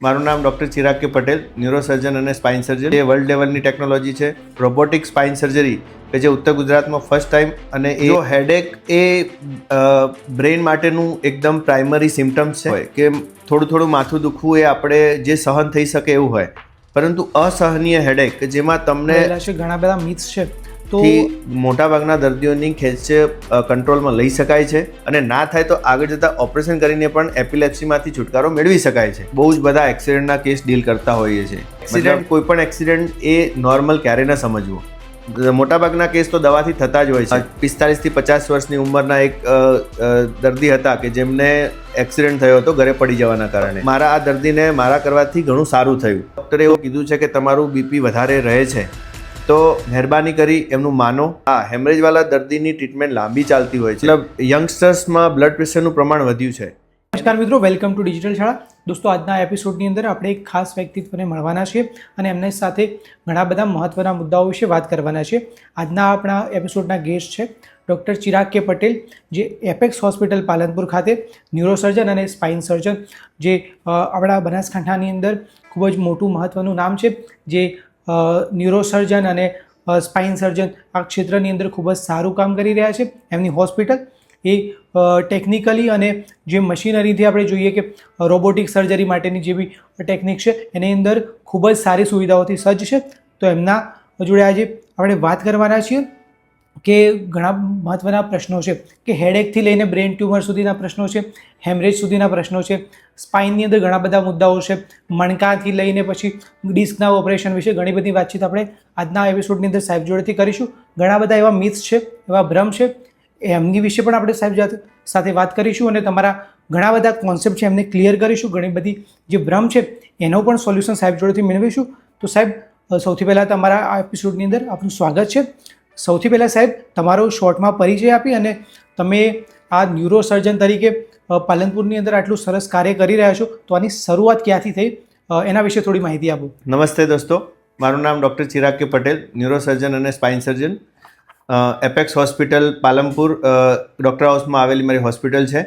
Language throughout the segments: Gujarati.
મારું નામ ડૉક્ટર ચિરાગ કે પટેલ, ન્યુરોસર્જન અને સ્પાઇન સર્જન. એ વર્લ્ડ લેવલની ટેકનોલોજી છે. રોબોટિક સ્પાઇન સર્જરી કે જે ઉત્તર ગુજરાતમાં ફર્સ્ટ ટાઈમ, અને એ જો હેડેક એ બ્રેઇન માટેનું એકદમ પ્રાઇમરી સિમ્ટમ્સ છે કે થોડું માથું દુખવું એ આપણે જે સહન થઈ શકે એવું હોય, પરંતુ અસહનીય હેડેક કે જેમાં તમને ઘણા બધા મિથ્સ છે તો મોટાભાગના દર્દીઓની ખેંચ કંટ્રોલમાં લઈ શકાય છે, અને ના થાય તો આગળ જતાં ઓપરેશન કરીને પણ એપિલેપ્સીમાંથી છુટકારો મેળવી શકાય છે. બહુ જ બધા એક્સિડન્ટના કેસ ડીલ કરતા હોઈએ છીએ. કોઈ પણ એક્સિડન્ટ એ નોર્મલ ક્યારે ન સમજવો. મોટાભાગના કેસ તો દવાથી થતા જ હોય છે. 45 થી 50 વર્ષની ઉંમરના એક દર્દી હતા કે જેમને એક્સિડન્ટ થયો હતો ઘરે પડી જવાના કારણે. મારા આ દર્દીને મારા કરવાથી ઘણું સારું થયું. ડૉક્ટરે એવું કીધું છે કે તમારું બીપી વધારે રહે છે તો મહેરબાની કરી એમનું માનો. હેમરેજવાળા દર્દીની ટ્રીટમેન્ટ લાંબી ચાલતી હોય છે. મતલબ યંગસ્ટર્સમાં બ્લડ પ્રેશરનું પ્રમાણ વધ્યું છે. નમસ્કાર મિત્રો, વેલકમ ટુ ડિજિટલ શાળા. દોસ્તો, આજના એપિસોડની અંદર આપણે એક ખાસ વ્યક્તિત્વને મળવાના છીએ અને એમની સાથે ઘણા બધા મહત્ત્વના મુદ્દાઓ વિશે વાત કરવાના છીએ. આજના આપણા એપિસોડના ગેસ્ટ છે ડૉક્ટર ચિરાગ કે પટેલ, જે એપેક્સ હોસ્પિટલ પાલનપુર ખાતે ન્યુરોસર્જન અને સ્પાઇન સર્જન, જે આપણા બનાસકાંઠાની અંદર ખૂબ જ મોટું મહત્ત્વનું નામ છે, જે ન્યુરોસર્જન અને સ્પાઇન સર્જન આ ક્ષેત્રની અંદર ખૂબ જ સારું કામ કરી રહ્યા છે. એમની હોસ્પિટલ એ ટેકનિકલી અને જે મશીનરીથી આપણે જોઈએ કે રોબોટિક સર્જરી માટેની જે બી ટેકનિક છે એની અંદર ખૂબ જ સારી સુવિધાઓથી સજ્જ છે. તો એમના જોડે આજે આપણે વાત કરવાના છીએ કે ઘણા મહત્ત્વના પ્રશ્નો છે કે હેડેકથી લઈને બ્રેન ટ્યુમર સુધીના પ્રશ્નો છે, હેમરેજ સુધીના પ્રશ્નો છે, સ્પાઇનની અંદર ઘણા બધા મુદ્દાઓ છે, મણકાથી લઈને પછી ડિસ્કના ઓપરેશન વિશે ઘણી બધી વાતચીત આપણે આજના એપિસોડની અંદર સાહેબ જોડેથી કરીશું. ઘણા બધા એવા મિથ્સ છે, એવા ભ્રમ છે, એમની વિશે પણ આપણે સાહેબ સાથે વાત કરીશું અને તમારા ઘણા બધા કોન્સેપ્ટ છે એમને ક્લિયર કરીશું. ઘણી બધી જે ભ્રમ છે એનો પણ સોલ્યુશન સાહેબ જોડેથી મેળવીશું. તો સાહેબ, સૌથી પહેલાં તમારા આ એપિસોડની અંદર આપનું સ્વાગત છે. સૌથી પહેલાં સાહેબ, તમારો શોર્ટમાં પરિચય આપી અને તમે આ ન્યુરોસર્જન તરીકે પાલનપુરની અંદર આટલું સરસ કાર્ય કરી રહ્યા છો, તો આની શરૂઆત ક્યાંથી થઈ એના વિશે થોડી માહિતી આપો. નમસ્તે દોસ્તો, મારું નામ ડૉક્ટર ચિરાગ કે પટેલ, ન્યુરોસર્જન અને સ્પાઇન સર્જન. એપેક્સ હોસ્પિટલ પાલનપુર ડૉક્ટર હાઉસમાં આવેલી મારી હોસ્પિટલ છે.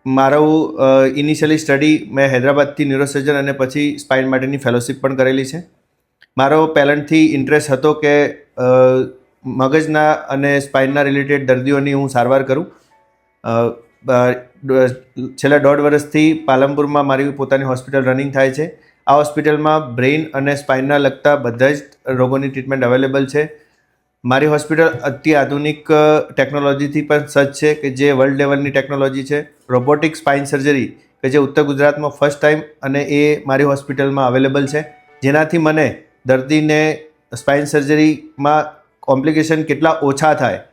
મારું ઇનિશિયલી સ્ટડી મેં હૈદરાબાદથી ન્યુરોસર્જન અને પછી સ્પાઇન માટેની ફેલોશિપ પણ કરેલી છે. મારો પહેલાંથી ઇન્ટરેસ્ટ હતો કે મગજના અને સ્પાઇનના રિલેટેડ દર્દીઓની હું સારવાર કરું. છેલ્લા 1.5 વર્ષથી પાલનપુરમાં મારી પોતાની હોસ્પિટલ રનિંગ થાય છે. આ હોસ્પિટલમાં બ્રેઇન અને સ્પાઇનના લગતા બધા જ રોગોની ટ્રીટમેન્ટ અવેલેબલ છે. મારી હોસ્પિટલ અતિ આધુનિક ટેકનોલોજીથી પણ સજ્જ છે કે જે વર્લ્ડ લેવલની ટેકનોલોજી છે. રોબોટિક સ્પાઇન સર્જરી કે જે ઉત્તર ગુજરાતમાં ફર્સ્ટ ટાઈમ, અને એ મારી હોસ્પિટલમાં અવેલેબલ છે, જેનાથી મને દર્દીને સ્પાઇન સર્જરીમાં કોમ્પ્લિકેશન કેટલા ઓછા થાય,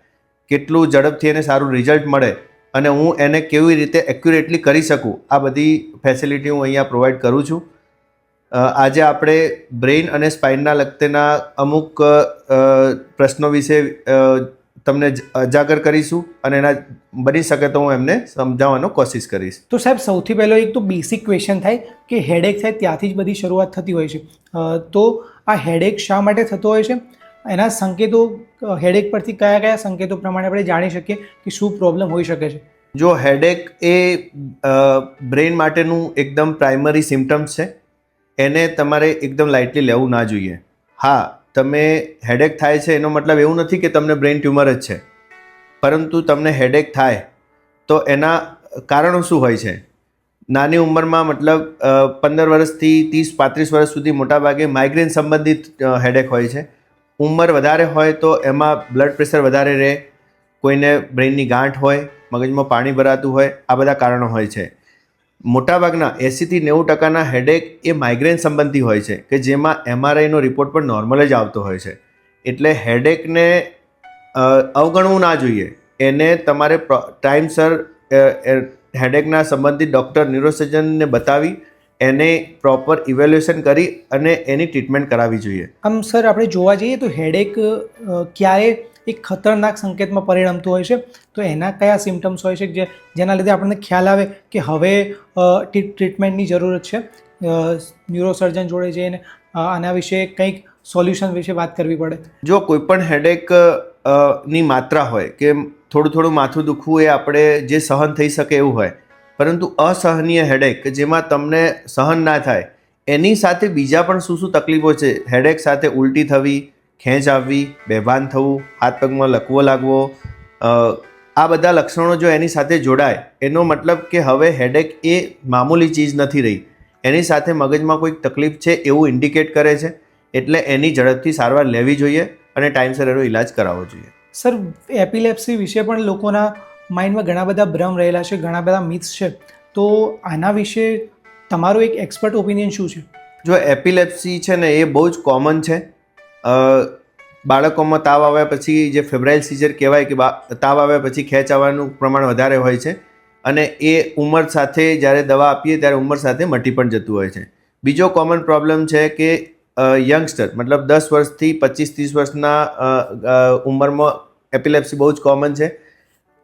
કેટલું ઝડપથી એને સારું રિઝલ્ટ મળે અને હું એને કેવી રીતે એક્યુરેટલી કરી શકું, આ બધી ફેસિલિટી હું અહીંયા પ્રોવાઈડ કરું છું. આજે આપણે બ્રેઇન અને સ્પાઇનના લગતેના અમુક પ્રશ્નો વિશે તમને અજાગર કરીશું અને એના બની શકે તો હું એમને સમજાવવાનો કોશિશ કરીશ. તો સાહેબ, સૌથી પહેલો એક તો બેસિક ક્વેશ્ચન થાય કે હેડેક થાય ત્યાંથી જ બધી શરૂઆત થતી હોય છે. તો આ હેડેક શા માટે થતો હોય છે? એના સંકેતો, હેડેક પરથી કયા કયા સંકેતો પ્રમાણે આપણે જાણી શકીએ કે શું પ્રોબ્લેમ હોઈ શકે છે? જો હેડેક એ બ્રેઇન માટેનું એકદમ પ્રાઇમરી સિમ્ટમ્સ છે, એને તમારે એકદમ લાઇટલી લેવું ના જોઈએ. હા, તમે હેડેક થાય છે એનો મતલબ એવું નથી કે તમને બ્રેઇન ટ્યુમર જ છે, પરંતુ તમને હેડેક થાય તો એના કારણો શું હોય છે? નાની ઉંમરમાં, મતલબ 15 વર્ષથી 30-35 વર્ષ સુધી મોટાભાગે માઇગ્રેન સંબંધિત હેડેક હોય છે. ઉંમર વધારે હોય તો એમાં બ્લડ પ્રેશર વધારે રહે, કોઈને બ્રેઇનની ગાંઠ હોય, મગજમાં પાણી ભરાતું હોય, આ બધા કારણો હોય છે. મોટાભાગના 80 થી 90% હેડેક એ માઇગ્રેન સંબંધી હોય છે કે જેમાં MRIનો રિપોર્ટ પણ નોર્મલ જ આવતો હોય છે. એટલે હેડેકને અવગણવું ના જોઈએ. એને તમારે ટાઈમસર હેડેકના સંબંધિત ડૉક્ટર, ન્યુરોસર્જનને બતાવી એને પ્રોપર ઇવેલ્યુએશન કરી અને એની ટ્રીટમેન્ટ કરાવવી જોઈએ. આમ સર, આપણે જોવા જઈએ તો હેડેક ક્યારે એક ખતરનાક સંકેતમાં પરિણમતું હોય છે, તો એના કયા સિમ્ટમ્સ હોય છે જેના લીધે આપણને ખ્યાલ આવે કે હવે ટ્રીટમેન્ટની જરૂરત છે, ન્યુરોસર્જન જોડે જઈને આના વિશે કંઈક સોલ્યુશન વિશે વાત કરવી પડે? જો કોઈ પણ હેડેક ની માત્રા હોય કે થોડું માથું દુખવું એ આપણે જે સહન થઈ શકે એવું હોય, પરંતુ અસહનીય હેડેક કે જેમાં તમને સહન ના થાય એની સાથે બીજા પણ શું શું તકલીફો છે. હેડેક સાથે ઉલટી થવી, ખેંચ આવવી, બેભાન થવું, હાથ પગમાં લકવો લાગવો, આ બધા લક્ષણો જો એની સાથે જોડાય એનો મતલબ કે હવે હેડેક એ મામૂલી ચીજ નથી રહી, એની સાથે મગજમાં કોઈક તકલીફ છે એવું ઇન્ડિકેટ કરે છે. એટલે એની ઝડપથી સારવાર લેવી જોઈએ અને ટાઈમસર એનો ઇલાજ કરાવવો જોઈએ. સર, એપિલેપ્સી વિશે પણ લોકોના માઇન્ડમાં ઘણા બધા ભ્રમ રહેલા છે, ઘણા બધા મિથ્સ છે, તો આના વિશે તમારો એક એક્સપર્ટ ઓપિનિયન શું છે? જો એપિલેપ્સી છે ને એ બહુ જ કોમન છે. બાળકોમાં તાવ આવ્યા પછી જે ફેબ્રાઇલ સીઝર કહેવાય કે તાવ આવ્યા પછી ખેંચ આવવાનું પ્રમાણ વધારે હોય છે અને એ ઉંમર સાથે જ્યારે દવા આપીએ ત્યારે ઉંમર સાથે મટી પણ જતું હોય છે. બીજો કોમન પ્રોબ્લેમ છે કે યંગસ્ટર મતલબ 10 વર્ષથી 25-30 વર્ષના ઉંમરમાં એપિલેપ્સી બહુ જ કોમન છે.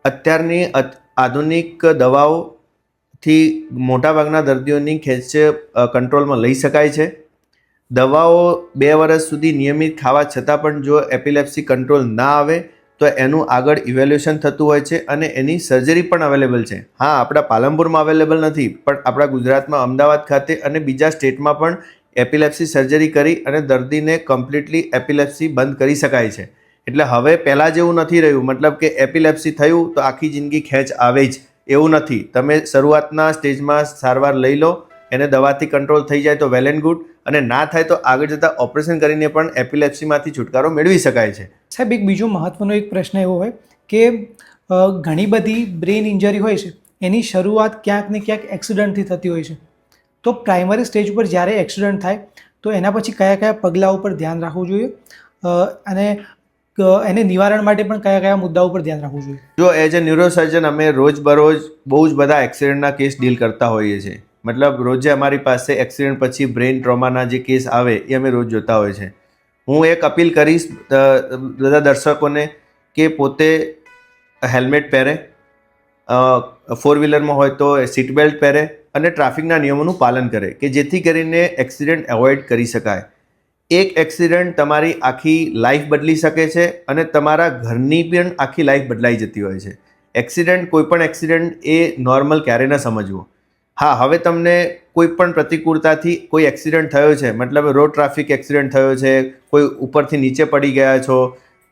અત્યારની આધુનિક દવાઓથી મોટાભાગના દર્દીઓની ખેંચ કંટ્રોલમાં લઈ શકાય છે. દવાઓ 2 વર્ષ સુધી નિયમિત ખાવા છતાં પણ જો એપિલેપ્સી કંટ્રોલ ના આવે તો એનું આગળ ઇવેલ્યુએશન થતું હોય છે અને એની સર્જરી પણ અવેલેબલ છે. હા, આપણા પાલનપુરમાં અવેલેબલ નથી, પણ આપણા ગુજરાતમાં અમદાવાદ ખાતે અને બીજા સ્ટેટમાં પણ એપિલેપ્સી સર્જરી કરી અને દર્દીને કમ્પ્લીટલી એપિલેપ્સી બંધ કરી શકાય છે. એટલે હવે પહેલાં જેવું નથી રહ્યું, મતલબ કે એપિલેપ્સી થયું તો આખી જિંદગી ખેંચ આવે જ એવું નથી. તમે શરૂઆતના સ્ટેજમાં સારવાર લઈ લો, એને દવાથી કંટ્રોલ થઈ જાય તો વેલ એન્ડ ગુડ, અને ના થાય તો આગળ જતાં ઓપરેશન કરીને પણ એપિલેપ્સીમાંથી છુટકારો મેળવી શકાય છે. સાહેબ, એક બીજો મહત્વનો એક પ્રશ્ન એવો હોય કે ઘણી બધી બ્રેન ઇન્જરી હોય છે, એની શરૂઆત ક્યાંક ને ક્યાંક એક્સિડન્ટથી થતી હોય છે. તો પ્રાઇમરી સ્ટેજ ઉપર જ્યારે એક્સિડન્ટ થાય તો એના પછી કયા કયા પગલાં ઉપર ધ્યાન રાખવું જોઈએ અને એને નિવારણ માટે પણ કયા કયા મુદ્દાઓ ઉપર ધ્યાન રાખવું જોઈએ? જો એઝ એ ન્યુરોસર્જન અમે રોજબરોજ બહુ જ બધા એક્સિડન્ટના કેસ ડીલ કરતા હોઈએ છીએ. મતલબ રોજે અમારી પાસે એક્સિડન્ટ પછી બ્રેઇન ટ્રોમાના જે કેસ આવે એ અમે રોજ જોતા હોઈએ છીએ. હું એક અપીલ કરીશ બધા દર્શકોને કે પોતે હેલ્મેટ પહેરે, 4 વ્હીલરમાં હોય તો સીટ બેલ્ટ પહેરે અને ટ્રાફિકના નિયમોનું પાલન કરે કે જેથી કરીને એક્સિડન્ટ એવોઇડ કરી શકાય. એક એક્સિડન્ટ તમારી આખી લાઈફ બદલી શકે છે અને તમારા ઘરની પણ આખી લાઈફ બદલાઈ જતી હોય છે. એક્સિડન્ટ, કોઈ પણ એક્સિડન્ટ એ નોર્મલ ક્યારે ન સમજવો. હા, હવે તમને કોઈ પણ પ્રતિકૂળતાથી કોઈ એક્સિડન્ટ થયો છે, મતલબ રોડ ટ્રાફિક એક્સિડન્ટ થયો છે, કોઈ ઉપરથી નીચે પડી ગયા છો,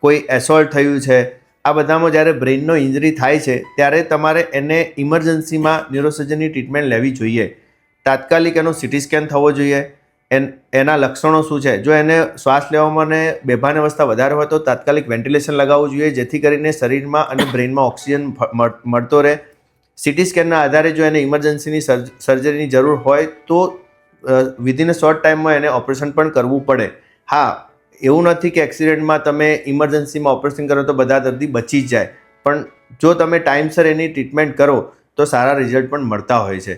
કોઈ એસોલ્ટ થયું છે, આ બધામાં જ્યારે બ્રેઇનનો ઇન્જરી થાય છે ત્યારે તમારે એને ઇમરજન્સીમાં ન્યુરોસર્જનની ટ્રીટમેન્ટ લેવી જોઈએ. તાત્કાલિક એનો સિટી સ્કેન થવો જોઈએ. એના લક્ષણો શું છે, જો એને શ્વાસ લેવામાં અને બેભાન અવસ્થા વધારે હોય તો તાત્કાલિક વેન્ટિલેશન લગાવવું જોઈએ જેથી કરીને શરીરમાં અને બ્રેઇનમાં ઓક્સિજન મળતો રહે. સિટી સ્કેનના આધારે જો એને ઇમરજન્સીની સર્જરીની જરૂર હોય તો વિધિન અ શોર્ટ ટાઈમમાં એને ઓપરેશન પણ કરવું પડે. હા, એવું નથી કે એક્સિડન્ટમાં તમે ઇમરજન્સીમાં ઓપરેશન કરો તો બધા દર્દી બચી જ જાય, પણ જો તમે ટાઈમસર એની ટ્રીટમેન્ટ કરો તો સારા રિઝલ્ટ પણ મળતા હોય છે.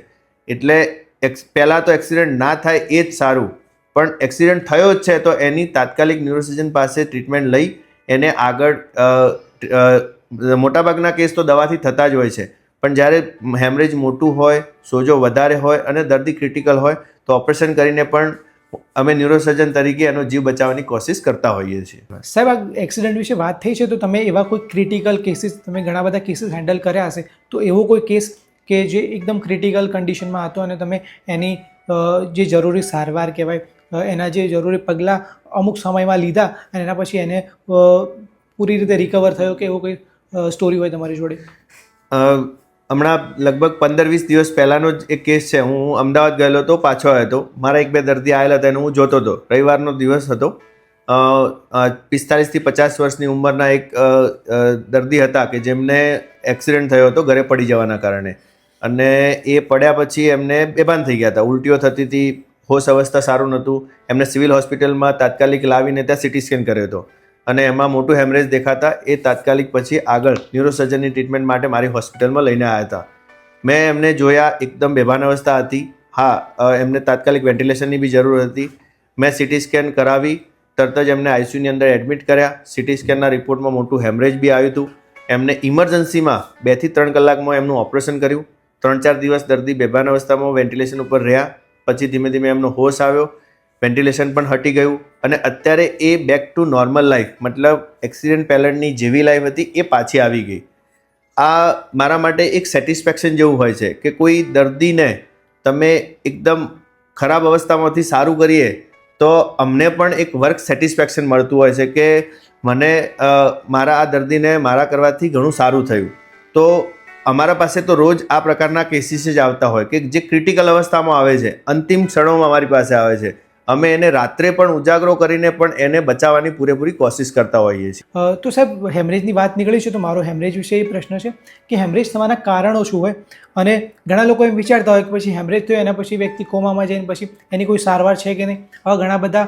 એટલે પહેલાં તો એક્સિડન્ટ ના થાય એ જ સારું, પણ એક્સિડન્ટ થયો જ છે તો એની તાત્કાલિક ન્યુરોસર્જન પાસે ટ્રીટમેન્ટ લઈ એને આગળ મોટાભાગના કેસ તો દવાથી થતા જ હોય છે, પણ જ્યારે હેમરેજ મોટું હોય, સોજો વધારે હોય અને દર્દી ક્રિટિકલ હોય તો ઓપરેશન કરીને પણ અમે ન્યુરોસર્જન તરીકે એનો જીવ બચાવવાની કોશિશ કરતા હોઈએ છીએ. સાહેબ, આ એક્સિડન્ટ વિશે વાત થઈ છે તો તમે એવા કોઈ ક્રિટિકલ કેસીસ, તમે ઘણા બધા કેસીસ હેન્ડલ કર્યા હશે, તો એવો કોઈ કેસ કે જે એકદમ ક્રિટિકલ કન્ડિશનમાં હતો અને તમે એની જે જરૂરી સારવાર કહેવાય, એના જે જરૂરી પગલાં અમુક સમયમાં લીધા અને એના પછી એને પૂરી રીતે રિકવર થયો કે એવો કોઈ સ્ટોરી હોય તમારી જોડે? હમણાં લગભગ 15-20 દિવસ પહેલાંનો જ એક કેસ છે. હું અમદાવાદ ગયેલો હતો, પાછો આવ્યો હતો. મારા 1-2 દર્દી આવેલા હતા એને હું જોતો હતો. રવિવારનો દિવસ હતો. 45-50 વર્ષની ઉંમરના એક દર્દી હતા કે જેમને એક્સિડન્ટ થયો હતો ઘરે પડી જવાના કારણે, અને એ પડ્યા પછી એમને બેભાન થઈ ગયા હતા, ઉલટીઓ થતી હતી, હોશ અવસ્થા સારું નહોતું. એમને સિવિલ હોસ્પિટલમાં તાત્કાલિક લાવીને ત્યાં સિટી સ્કેન કર્યો હતો અને એમાં મોટું હેમરેજ દેખાતા એ તાત્કાલિક પછી આગળ ન્યુરોસર્જનની ટ્રીટમેન્ટ માટે મારી હોસ્પિટલમાં લઈને આવ્યા હતા. મેં એમને જોયા, એકદમ બેભાન અવસ્થા હતી. હા, એમને તાત્કાલિક વેન્ટિલેશનની બી જરૂર હતી. મેં સિટી સ્કેન કરાવી, તરત જ એમને આઈસીયુની અંદર એડમિટ કર્યા. સિટી સ્કેનના રિપોર્ટમાં મોટું હેમરેજ બી આવ્યું હતું. એમને ઇમરજન્સીમાં 2 થી 3 કલાકમાં એમનું ઓપરેશન કર્યું. 3-4 દિવસ દર્દી બેભાન અવસ્થામાં વેન્ટિલેશન ઉપર રહ્યા, પછી ધીમે ધીમે એમનો હોશ આવ્યો, વેન્ટિલેશન પણ હટી ગયું અને અત્યારે એ બેક ટુ નોર્મલ લાઈફ, મતલબ એક્સિડન્ટ પહેલાંની જેવી લાઈફ હતી એ પાછી આવી ગઈ. આ મારા માટે એક સેટિસ્ફેક્શન જેવું હોય છે કે કોઈ દર્દીને તમે એકદમ ખરાબ અવસ્થામાંથી સારું કરીએ તો અમને પણ એક વર્ક સેટિસ્ફેક્શન મળતું હોય છે કે મને મારા આ દર્દીને મારા કરવાથી ઘણું સારું થયું. તો અમારા પાસે તો રોજ આ પ્રકારના કેસીસ જ આવતા હોય કે જે ક્રિટિકલ અવસ્થામાં આવે છે, અંતિમ ક્ષણોમાં અમારી પાસે આવે છે. અમે એને રાત્રે પણ ઉજાગરો કરીને પણ એને બચાવવાની પૂરેપૂરી કોશિશ કરતા હોઈએ છીએ. તો સાહેબ, હેમરેજની વાત નીકળી છે તો મારો હેમરેજ વિશે એ પ્રશ્ન છે કે હેમરેજ થવાના કારણો શું હોય? અને ઘણા લોકો એમ વિચારતા હોય કે પછી હેમરેજ થયો એના પછી વ્યક્તિ કોમામાં જઈને પછી એની કોઈ સારવાર છે કે નહીં. આવા ઘણા બધા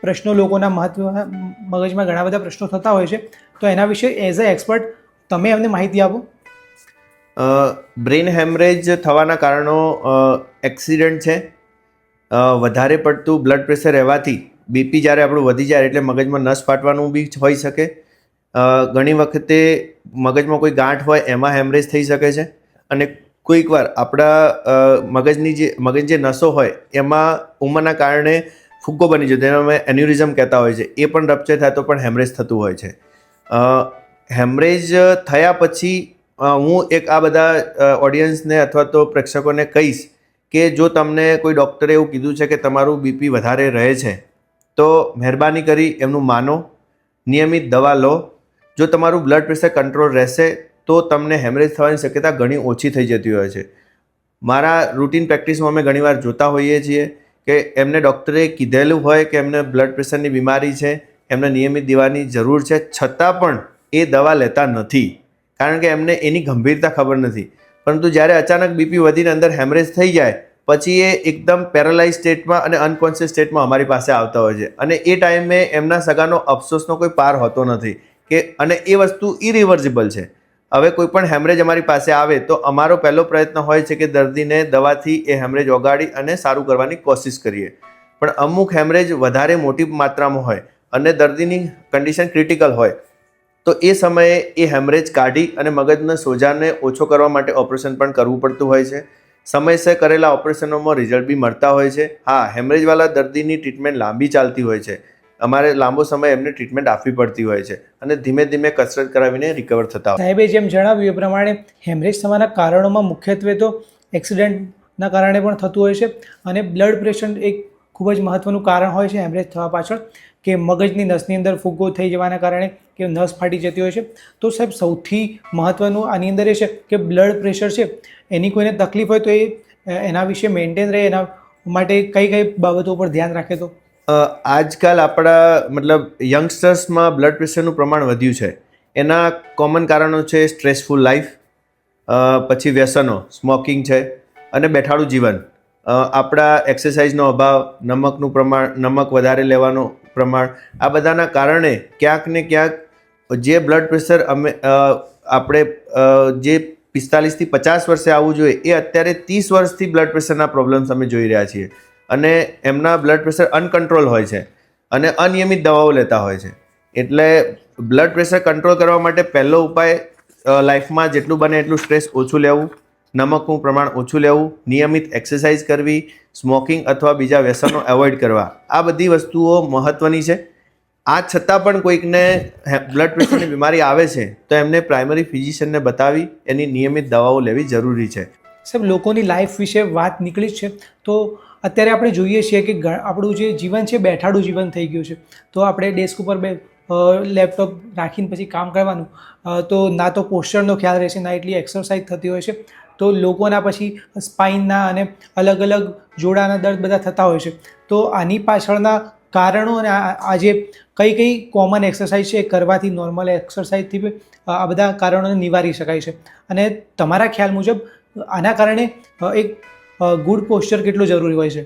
પ્રશ્નો લોકોના મગજમાં ઘણા બધા પ્રશ્નો થતા હોય છે. તો એના વિશે એઝ અ એક્સપર્ટ તમે અમને માહિતી આપો. બ્રેઇન હેમરેજ થવાના કારણો એક્સિડન્ટ છે, વધારે પડતું બ્લડ પ્રેશર રહેવાથી બીપી જ્યારે આપણું વધી જાય એટલે મગજમાં નસ ફાટવાનું બી હોઈ શકે. ઘણી વખતે મગજમાં કોઈ ગાંઠ હોય એમાં હેમરેજ થઈ શકે છે. અને કોઈક વાર આપણા મગજની જે નસો હોય એમાં ઉંમરના કારણે ફુગ્ગો બની જતો, એને અમે એન્યુરિઝમ કહેતા હોય છે, એ પણ રપ્ચર થાય તો પણ હેમરેજ થતું હોય છે. હેમરેજ થયા પછી હું એક આ બધા ઓડિયન્સને અથવા તો પ્રેક્ષકોને કહીશ કે જો તમને કોઈ ડૉક્ટરે એવું કીધું છે કે તમારું બીપી વધારે રહે છે તો મહેરબાની કરી એમનું માનો, નિયમિત દવા લો. જો તમારું બ્લડ પ્રેશર કંટ્રોલ રહેશે તો તમને હેમરેજ થવાની શક્યતા ઘણી ઓછી થઈ જતી હોય છે. મારા રૂટીન પ્રેક્ટિસમાં અમે ઘણીવાર જોતા હોઈએ છીએ કે એમને ડૉક્ટરે કીધેલું હોય કે એમને બ્લડ પ્રેશરની બીમારી છે, એમને નિયમિત દવાની જરૂર છે, છતાં પણ એ દવા લેતા નથી કારણ કે એમને એની ગંભીરતા ખબર નથી. પરંતુ જ્યારે અચાનક બીપી વધીને અંદર હેમરેજ થઈ જાય પછી એ એકદમ પેરાલાઇઝ સ્ટેટમાં અને અનકોન્શિયસ સ્ટેટમાં અમારી પાસે આવતા હોય છે. અને એ ટાઈમે એમના સગાનો અફસોસનો કોઈ પાર હોતો નથી કે અને એ વસ્તુ ઇરિવર્સિબલ છે. હવે કોઈ પણ હેમરેજ અમારી પાસે આવે તો અમારો પહેલો પ્રયત્ન હોય છે કે દર્દીને દવાથી એ હેમરેજ ઓગાળી અને સારું કરવાની કોશિશ કરીએ. પણ અમુક હેમરેજ વધારે મોટી માત્રામાં હોય અને દર્દીની કન્ડિશન ક્રિટિકલ હોય તો એ સમયે એ હેમરેજ કાઢી અને મગજના સોજાને ઓછો કરવા માટે ઓપરેશન પણ કરવું પડતું હોય છે. સમયસર કરેલા ઓપરેશનોમાં રિઝલ્ટ બી મળતા હોય છે. હા, હેમરેજવાળા દર્દીની ટ્રીટમેન્ટ લાંબી ચાલતી હોય છે. અમારે લાંબો સમય એમને ટ્રીટમેન્ટ આપવી પડતી હોય છે અને ધીમે ધીમે કસરત કરાવીને રિકવર થતા હોય. સાહેબે જેમ જણાવ્યું એ પ્રમાણે હેમરેજ થવાના કારણોમાં મુખ્યત્વે તો એક્સિડન્ટના કારણે પણ થતું હોય છે અને બ્લડ પ્રેશર એક ખૂબ જ મહત્ત્વનું કારણ હોય છે હેમરેજ થવા પાછળ, કે મગજની નસની અંદર ફુગ્ગો થઈ જવાના કારણે કે નસ ફાટી જતી હોય છે. તો સાહેબ, સૌથી મહત્ત્વનું આની અંદર એ છે કે બ્લડ પ્રેશર છે એની કોઈને તકલીફ હોય તો એના વિશે મેન્ટેન રહે એના માટે કઈ કઈ બાબતો પર ધ્યાન રાખે તો? આજકાલ આપણા યંગસ્ટર્સમાં બ્લડ પ્રેશરનું પ્રમાણ વધ્યું છે. એના કોમન કારણો છે સ્ટ્રેસફુલ લાઈફ, પછી વ્યસનો, સ્મોકિંગ છે અને બેઠાડું જીવન, આપણા એક્સરસાઇઝનો અભાવ, નમકનું પ્રમાણ, નમક વધારે લેવાનું પ્રમાણ, આ બધાના કારણે ક્યાંક ને ક્યાંક જે બ્લડ પ્રેશર આપણે જે 45 થી 50 વર્ષે આવવું જોઈએ એ અત્યારે 30 વર્ષથી બ્લડ પ્રેશરના પ્રોબ્લેમ્સ અમે જોઈ રહ્યા છીએ. અને એમના બ્લડ પ્રેશર અનકન્ટ્રોલ હોય છે અને અનિયમિત દવાઓ લેતા હોય છે. એટલે બ્લડ પ્રેશર કંટ્રોલ કરવા માટે પહેલો ઉપાય લાઈફમાં જેટલું બને એટલું સ્ટ્રેસ ઓછું લેવું, નમકનું પ્રમાણ ઓછું લેવું, નિયમિત એક્સરસાઇઝ કરવી, સ્મોકિંગ અથવા બીજા વ્યસનો એવોઇડ કરવા, આ બધી વસ્તુઓ મહત્ત્વની છે. આ છતાં પણ કોઈકને બ્લડ પ્રેશરની બીમારી આવે છે તો એમને પ્રાઇમરી ફિઝિશિયનને બતાવી એની નિયમિત દવાઓ લેવી જરૂરી છે. સાહેબ, લોકોની લાઈફ વિશે વાત નીકળી જ છે તો અત્યારે આપણે જોઈએ છીએ કે આપણું જે જીવન છે બેઠાડું જીવન થઈ ગયું છે. તો આપણે ડેસ્ક ઉપર લેપટોપ રાખીને પછી કામ કરવાનું, તો ના તો પોસ્ચરનો ખ્યાલ રહેશે ના એટલી એક્સરસાઇઝ થતી હોય છે. તો લોકોના પછી સ્પાઇનના અને અલગ અલગ જોડાના દર્દ બધા થતા હોય છે. તો આની પાછળના કારણો અને આજે કઈ કઈ કોમન એક્સરસાઇઝ છે એ કરવાથી, નોર્મલ એક્સરસાઇઝથી આ બધા કારણોને નિવારી શકાય છે? અને તમારા ખ્યાલ મુજબ આના કારણે એક ગુડ પોસ્ચર કેટલું જરૂરી હોય છે?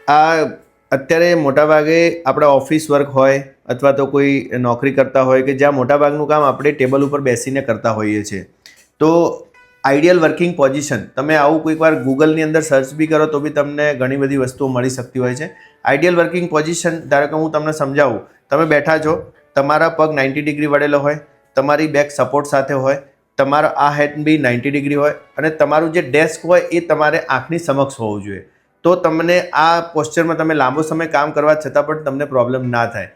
આ અત્યારે મોટાભાગે આપણા ઓફિસ વર્ક હોય અથવા તો કોઈ નોકરી કરતા હોય કે જ્યાં મોટાભાગનું કામ આપણે ટેબલ ઉપર બેસીને કરતા હોઈએ છીએ, તો આઈડિયલ વર્કિંગ પોઝિશન, તમે આવું કોઈક વાર ગૂગલની અંદર સર્ચ બી કરો તો બી તમને ઘણી બધી વસ્તુઓ મળી શકતી હોય છે. આઈડિયલ વર્કિંગ પોઝિશન, ધારો કે હું તમને સમજાવું, તમે બેઠા છો, તમારા પગ 90 ડિગ્રી વળેલો હોય, તમારી બેક સપોર્ટ સાથે હોય, તમારો આ હેડ બી 90 ડિગ્રી હોય અને તમારું જે ડેસ્ક હોય એ તમારે આંખની સમક્ષ હોવું જોઈએ. તો તમને આ પોસ્ચરમાં તમે લાંબો સમય કામ કરવા છતાં પણ તમને પ્રોબ્લેમ ના થાય.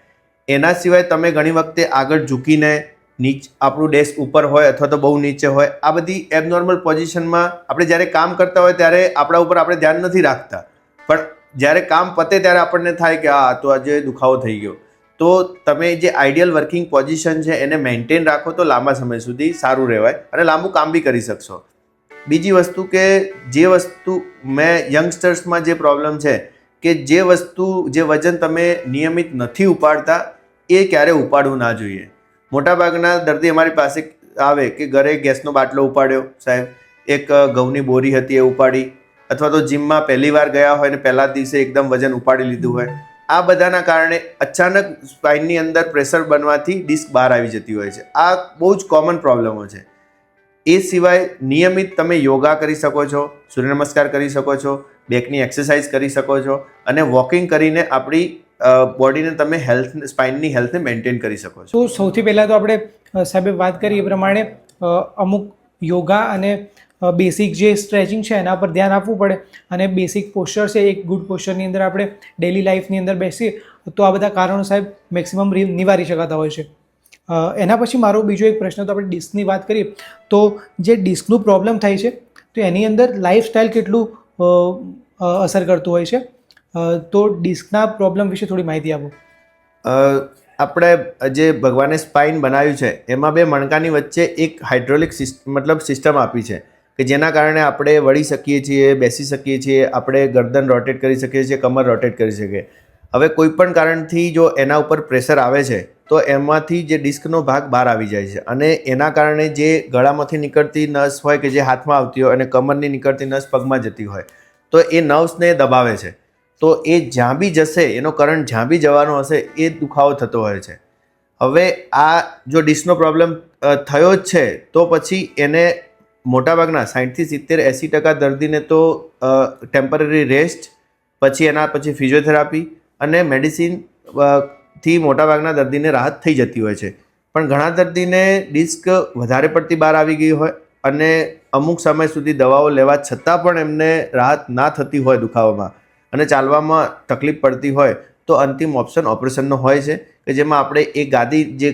એના સિવાય તમે ઘણી વખતે આગળ ઝૂકીને આપણું ડેસ્ક ઉપર હોય અથવા તો બહુ નીચે હોય, આ બધી એબનોર્મલ પોઝિશનમાં આપણે જ્યારે કામ કરતા હોય ત્યારે આપણા ઉપર આપણે ધ્યાન નથી રાખતા, પણ જ્યારે કામ પતે ત્યારે આપણને થાય કે આ તો આજે દુખાવો થઈ ગયો. તો તમે જે આઈડિયલ વર્કિંગ પોઝિશન છે એને મેન્ટેન રાખો તો લાંબા સમય સુધી સારું રહેવાય અને લાંબુ કામ બી કરી શકશો. બીજી વસ્તુ કે જે વસ્તુ મેં યંગસ્ટર્સમાં જે પ્રોબ્લેમ છે કે જે વજન તમે નિયમિત નથી ઉપાડતા એ ક્યારે ઉપાડવું ના જોઈએ. મોટાભાગના દર્દી અમારી પાસે આવે કે ઘરે ગેસનો બાટલો ઉપાડ્યો સાહેબ, એક ઘઉંની બોરી હતી એ ઉપાડી, અથવા તો જીમમાં પહેલી વાર ગયા હોય ને પહેલા દિવસે એકદમ વજન ઉપાડી લીધું હોય. આ બધાના કારણે અચાનક સ્પાઇનની અંદર પ્રેશર બનવાથી ડિસ્ક બહાર આવી જતી હોય છે. આ બહુ જ કોમન પ્રોબ્લેમો છે. એ સિવાય નિયમિત તમે યોગા કરી શકો છો, સૂર્ય નમસ્કાર કરી શકો છો, બેકની એક્સરસાઇઝ કરી શકો છો અને વોકિંગ કરીને આપણી બોડીને તમે સ્પાઇનની હેલ્થને મેન્ટેન કરી શકો છો. તો સૌથી પહેલાં તો આપણે સાહેબે વાત કરી એ પ્રમાણે અમુક યોગા અને બેસિક જે સ્ટ્રેચિંગ છે એના પર ધ્યાન આપવું પડે અને બેસિક પોસ્ચર છે એક ગુડ પોસ્ચરની અંદર આપણે ડેલી લાઈફની અંદર બેસીએ તો આ બધા કારણો સાહેબ મેક્સિમમ નિવારી શકાતા હોય છે. એના પછી મારો બીજો એક પ્રશ્ન, તો આપણે ડિસ્કની વાત કરીએ તો જે ડિસ્કનું પ્રોબ્લેમ થાય છે તો એની અંદર લાઈફસ્ટાઈલ કેટલું અસર કરતું હોય છે, તો ડિસ્કના પ્રોબ્લેમ વિશે થોડી માહિતી આપો. આપણે જે ભગવાને સ્પાઇન બનાવ્યું છે એમાં બે મણકાની વચ્ચે એક હાઇડ્રોલિક સિસ્ટમ આપી છે કે જેના કારણે આપણે વળી શકીએ છીએ, બેસી શકીએ છીએ, આપણે ગરદન રોટેટ કરી શકીએ છીએ, કમર રોટેટ કરી શકીએ. હવે કોઈ પણ કારણથી જો એના ઉપર પ્રેશર આવે છે તો એમાંથી જે ડિસ્કનો ભાગ બહાર આવી જાય છે અને એના કારણે જે ગળામાંથી નીકળતી નસ હોય કે જે હાથમાં આવતી હોય અને કમરની નીકળતી નસ પગમાં જતી હોય તો એ નર્વ્સને દબાવે છે. તો એ જ્યાં બી જશે, એનો કરંટ જ્યાં બી જવાનો હશે એ દુખાવો થતો હોય છે. હવે આ જો ડિસ્કનો પ્રોબ્લેમ થયો જ છે તો પછી એને મોટાભાગના 60-70-80% દર્દીને તો ટેમ્પરરી રેસ્ટ, પછી ફિઝિયોથેરાપી અને મેડિસિન થી મોટાભાગના દર્દીને રાહત થઈ જતી હોય છે. પણ ઘણા દર્દીને ડિસ્ક વધારે પડતી બહાર આવી ગઈ હોય અને અમુક સમય સુધી દવાઓ લેવા છતાં પણ એમને રાહત ના થતી હોય દુખાવામાં અને ચાલવામાં તકલીફ પડતી હોય તો અંતિમ ઓપ્શન ઓપરેશનનો હોય છે કે જેમાં આપણે એ ગાદી જે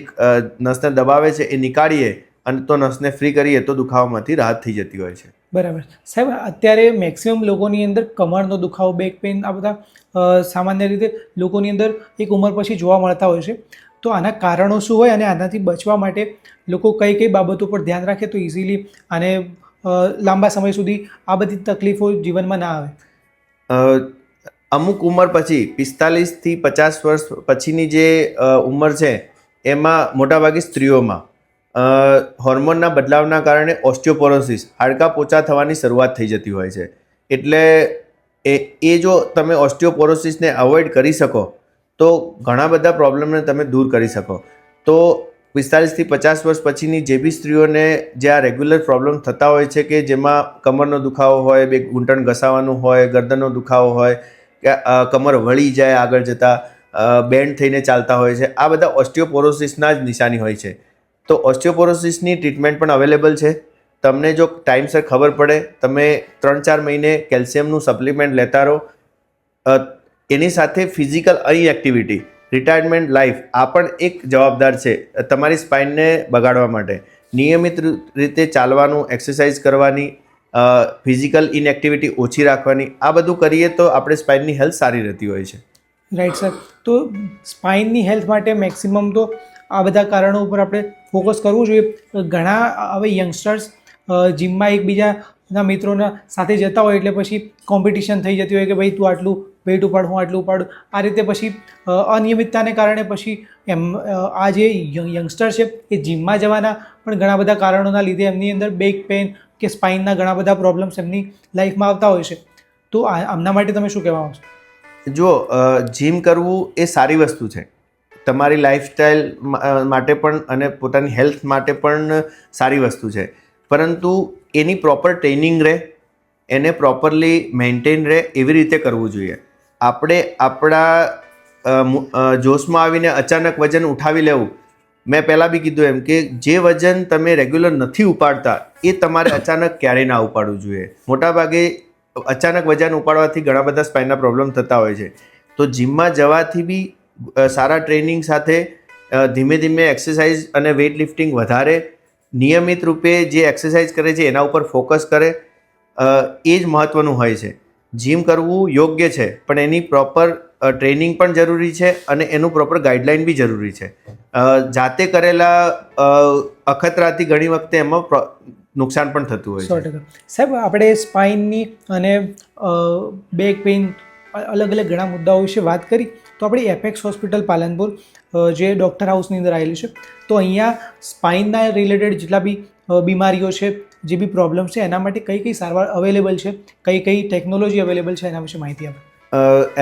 નસને દબાવે છે એ નીકાળીએ અને તો નસને ફ્રી કરીએ તો દુખાવામાંથી રાહત થઈ જતી હોય છે. બરાબર સાહેબ, અત્યારે મેક્સિમમ લોકોની અંદર કમરનો દુખાવો, બેક પેઇન, આ બધા સામાન્ય રીતે લોકોની અંદર એક ઉંમર પછી જોવા મળતા હોય છે. તો આના કારણો શું હોય અને આનાથી બચવા માટે લોકો કઈ કઈ બાબતો પર ધ્યાન રાખે તો ઇઝીલી આને લાંબા સમય સુધી આ બધી તકલીફો જીવનમાં ના આવે? અમુક ઉંમર પછી 45 થી 50 વર્ષ પછીની જે ઉંમર છે એમાં મોટાભાગે સ્ત્રીઓમાં હોર્મોનના બદલાવના કારણે ઓસ્ટિયોપોરોસિસ, હાડકાં પોચા થવાની શરૂઆત થઈ જતી હોય છે. એટલે એ જો તમે ઓસ્ટિયોપોરોસિસને અવોઇડ કરી શકો તો ઘણા બધા પ્રોબ્લેમને તમે દૂર કરી શકો. તો 45 થી 50 વર્ષ પછીની જે બી સ્ત્રીઓને જે આ રેગ્યુલર પ્રોબ્લેમ થતા હોય છે કે જેમાં કમરનો દુખાવો હોય, બે ઘૂંટણ ઘસાવાનું હોય, ગરદનનો દુખાવો હોય કે કમર વળી જાય આગળ જતાં, બેન્ડ થઈને ચાલતા હોય છે, આ બધા ઓસ્ટિયોપોરોસિસના જ નિશાની હોય છે. તો ઓસ્ટિયોપોરોસિસની ટ્રીટમેન્ટ પણ અવેલેબલ છે. તમને જો ટાઈમસર ખબર પડે, તમે 3-4 મહિને કેલ્શિયમનું સપ્લિમેન્ટ લેતા રહો. એની સાથે ફિઝિકલ ઇનએક્ટિવિટી, રિટાયરમેન્ટ લાઈફ, આ પણ એક જવાબદાર છે તમારી સ્પાઇનને બગાડવા માટે. નિયમિત રીતે ચાલવાનું, એક્સરસાઇઝ કરવાની, ફિઝિકલ ઇનએક્ટિવિટી ઓછી રાખવાની, આ બધું કરીએ તો આપણે સ્પાઇનની હેલ્થ સારી રહેતી હોય છે. Right sir. તો સ્પાઇનની હેલ્થ માટે મેક્સિમમ તો આ બધા કારણો ઉપર આપણે ફોકસ કરવું જોઈએ. ઘણા હવે યંગસ્ટર્સ જીમમાં એકબીજાના મિત્રોના સાથે જતા હોય એટલે પછી કોમ્પિટિશન થઈ જતી હોય કે ભાઈ તું આટલું વેઇટ ઉપાડ, હું આટલું ઉપાડું. આ રીતે પછી અનિયમિતતાને કારણે પછી આ જે યંગસ્ટર છે એ જીમમાં જવાના પણ ઘણા બધા કારણોના લીધે એમની અંદર બેક પેઇન કે સ્પાઇનના ઘણા બધા પ્રોબ્લેમ્સ એમની લાઈફમાં આવતા હોય છે. તો આમના માટે તમે શું કહેવા માંગશો? જો જીમ કરવું એ સારી વસ્તુ છે, તમારી લાઈફસ્ટાઈલ માટે પણ અને પોતાની હેલ્થ માટે પણ સારી વસ્તુ છે, પરંતુ એની પ્રોપર ટ્રેનિંગ રહે, એને પ્રોપરલી મેન્ટેન રહે એવી રીતે કરવું જોઈએ. આપણે આપણા જોશમાં આવીને અચાનક વજન ઉઠાવી લેવું, મેં પહેલાં બી કીધું એમ કે જે વજન તમે રેગ્યુલર નથી ઉપાડતા એ તમારે અચાનક ક્યારેય ના ઉપાડવું જોઈએ. મોટાભાગે અચાનક વજન ઉપાડવાથી ઘણા બધા સ્પાઇનના પ્રોબ્લેમ થતા હોય છે. તો જીમમાં જવાથી બી સારા ટ્રેનિંગ સાથે ધીમે ધીમે એક્સરસાઇઝ અને વેઇટ લિફ્ટિંગ વધારે નિયમિત રૂપે જે એક્સરસાઇઝ કરે છે એના ઉપર ફોકસ કરે, એ જ મહત્ત્વનું હોય છે. જીમ કરવું યોગ્ય છે, પણ એની પ્રોપર ટ્રેનિંગ પણ જરૂરી છે અને એનું પ્રોપર ગાઈડલાઇન બી જરૂરી છે. જાતે કરેલા અખતરાથી ઘણી વખતે એમાં નુકસાન પણ થતું હોય છે. 100%. સાહેબ, આપણે સ્પાઇનની અને બેક પેઇન અલગ અલગ ઘણા મુદ્દાઓ વિશે વાત કરી, તો આપણી એપેક્સ હોસ્પિટલ પાલનપુર જે ડૉક્ટર હાઉસની અંદર આવેલી છે, તો અહીંયા સ્પાઇનના રિલેટેડ જેટલા બી બીમારીઓ છે, જે બી પ્રોબ્લેમ છે, એના માટે કઈ કઈ સારવાર અવેલેબલ છે, કઈ કઈ ટેકનોલોજી અવેલેબલ છે, એના વિશે માહિતી આપો.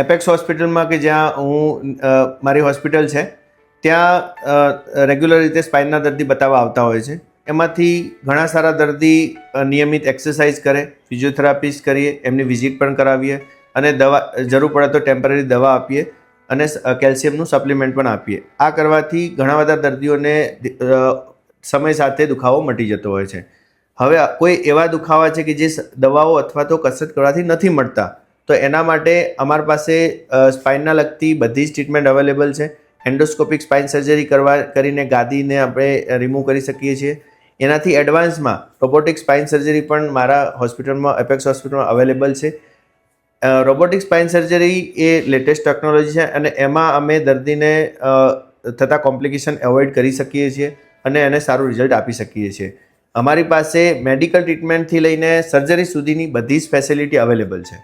એપેક્સ હોસ્પિટલમાં કે જ્યાં હું મારી હોસ્પિટલ છે ત્યાં રેગ્યુલર રીતે સ્પાઇનના દર્દી બતાવવા આવતા હોય છે. એમાંથી ઘણા સારા દર્દી નિયમિત એક્સરસાઇઝ કરે, ફિઝિયોથેરાપિસ્ટ કરીએ, એમની વિઝિટ પણ કરાવીએ અને દવા જરૂર પડે તો ટેમ્પરરી દવા આપીએ અને કેલ્શિયમનું સપ્લિમેન્ટ પણ આપીએ. આ કરવાથી ઘણા બધા દર્દીઓને સમય સાથે દુખાવો મટી જતો હોય છે. હવે કોઈ એવા દુખાવા છે કે જે દવાઓ અથવા તો કસરત કરવાથી નથી મળતા, તો એના માટે અમારી પાસે સ્પાઇનના લગતી બધી જ ટ્રીટમેન્ટ અવેલેબલ છે. એન્ડોસ્કોપિક સ્પાઇન સર્જરી કરીને ગાદીને આપણે રિમૂવ કરી શકીએ છીએ. એનાથી એડવાન્સમાં રોબોટિક સ્પાઇન સર્જરી પણ મારા હોસ્પિટલમાં, એપેક્સ હોસ્પિટલમાં અવેલેબલ છે. રોબોટિક સ્પાઇન સર્જરી એ લેટેસ્ટ ટેકનોલોજી છે અને એમાં અમે દર્દીને થતા કોમ્પ્લિકેશન એવોઇડ કરી શકીએ છીએ અને એને સારું રિઝલ્ટ આપી શકીએ છીએ. અમારી પાસે મેડિકલ ટ્રીટમેન્ટથી લઈને સર્જરી સુધીની બધી જ ફેસિલિટી અવેલેબલ છે.